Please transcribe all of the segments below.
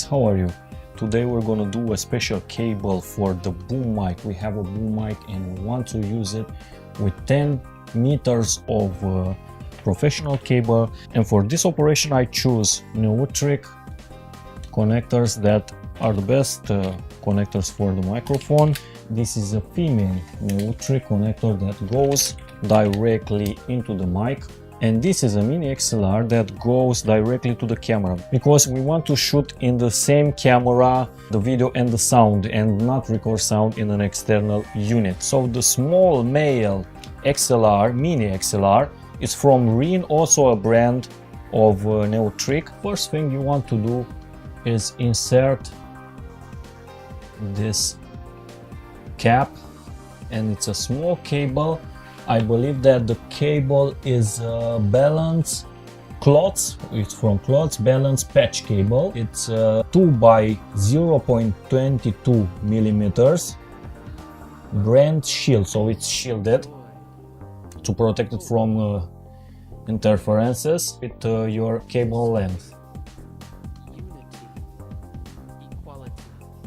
how are you? Today we're gonna do a special cable for the BoomMIC. We have a BoomMIC and we want to use it with 10 meters of professional cable, and for this operation I choose Neutrik connectors that are the best connectors for the microphone. This is a female Neutrik connector that goes directly into the mic, and this is a miniXLR that goes directly to the camera, because we want to shoot in the same camera the video and the sound and not record sound in an external unit. So the small male XLR, mini XLR, is from Rin, also a brand of Neutrik. First thing you want to do is insert this cap, and it's a small cable. I believe that the cable is balance cloths. It's from cloths balance patch cable. It's 2 by 0.22 millimeters brand shield, so it's shielded to protect it from interferences with your cable length.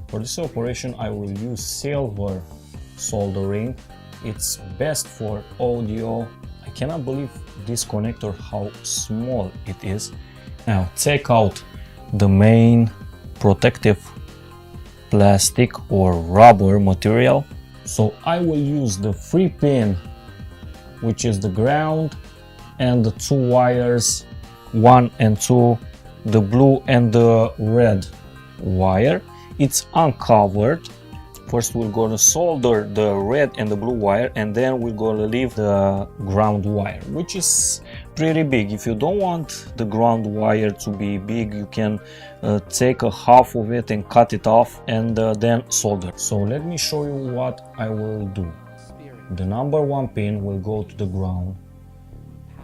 For this operation I will use silver soldering. It's best for audio. I cannot believe this connector, how small it is. Now take out the main protective plastic or rubber material. So I will use the 3 pin, which is the ground, and the 2 wires, 1 and 2, the blue and the red wire. It's uncovered. First we're gonna solder the red and the blue wire, and then we're gonna leave the ground wire, which is pretty big. If you don't want the ground wire to be big, you can take a half of it and cut it off and then solder. So let me show you what I will do. The number 1 pin will go to the ground,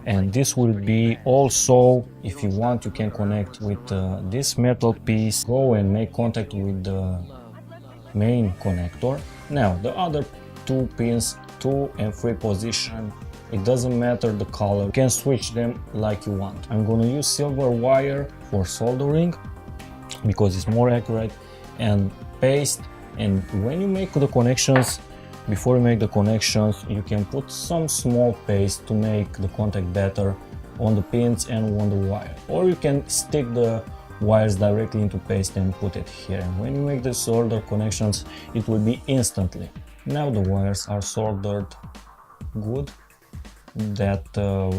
and this will be also, if you want, you can connect with this metal piece. Go and make contact with the main connector. Now the other 2 pins, 2 and 3 position, it doesn't matter the color, you can switch them like you want. I'm gonna use silver wire for soldering because it's more accurate, and paste. And when you make the connections, before you make the connections, you can put some small paste to make the contact better on the pins and on the wire, or you can stick the wires directly into paste and put it here, and when you make the solder connections it will be instantly. Now the wires are soldered good. That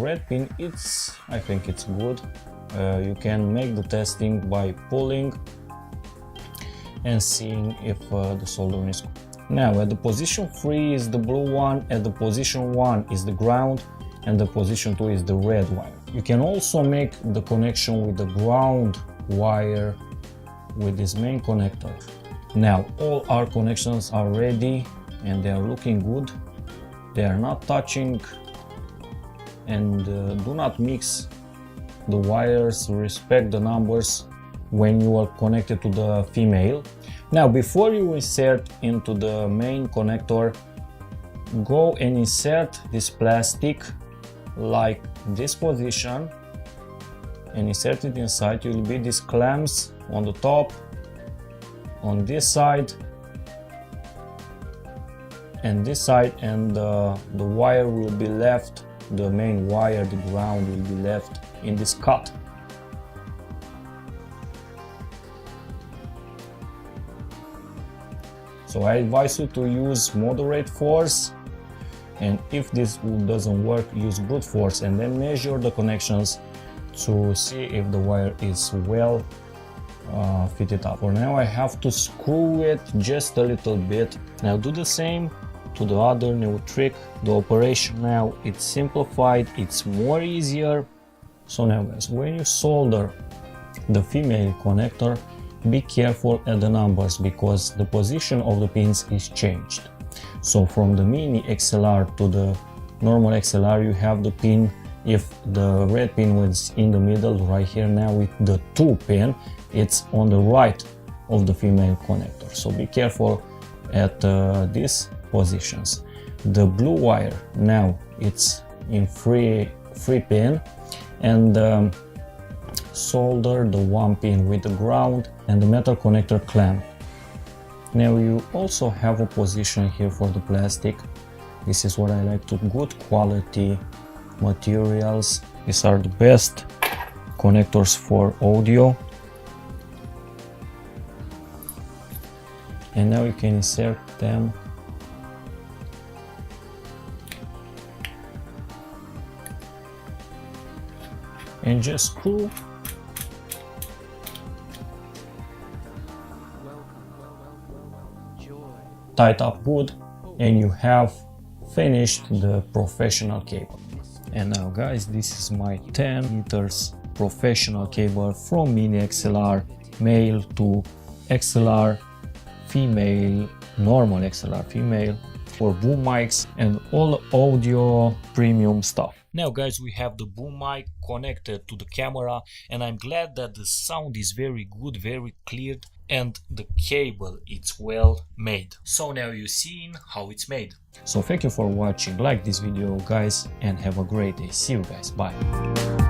red pin, I think it's good. You can make the testing by pulling and seeing if the soldering is good. Now at the position 3 is the blue one, at the position 1 is the ground, and the position 2 is the red wire. You can also make the connection with the ground wire with this main connector. Now all our connections are ready and they are looking good. They are not touching, and do not mix the wires, respect the numbers when you are connected to the female. Now before you insert into the main connector, go and insert this plastic like this position and insert it inside. Will be these clamps on the top, on this side and this side, and the wire will be left, the main wire, the ground will be left in this cut. So I advise you to use moderate force, and if this doesn't work, use brute force, and then measure the connections to see if the wire is well fitted up. For now I have to screw it just a little bit. Now do the same to the other Neutrik. The operation now it's simplified, it's more easier. So now guys, when you solder the female connector, be careful at the numbers because the position of the pins is changed. So from the mini XLR to the normal XLR you have the pin. If the red pin was in the middle right here, now with the 2 pin it's on the right of the female connector, so be careful at these positions. The blue wire now it's in 3 pin, and solder the one pin with the ground and the metal connector clamp. Now you also have a position here for the plastic. This is what I like to, good quality materials. These are the best connectors for audio. And now you can insert them and just screw. Tight up good, and you have finished the professional cable. And now guys, this is my 10 meters professional cable from miniXLR male to XLR female, normal XLR female, for boom mics and all audio premium stuff. Now guys, we have the boom mic connected to the camera, and I'm glad that the sound is very good, very clear, and the cable it's well made. So now you've seen how it's made. So thank you for watching, like this video guys, and have a great day. See you guys, bye.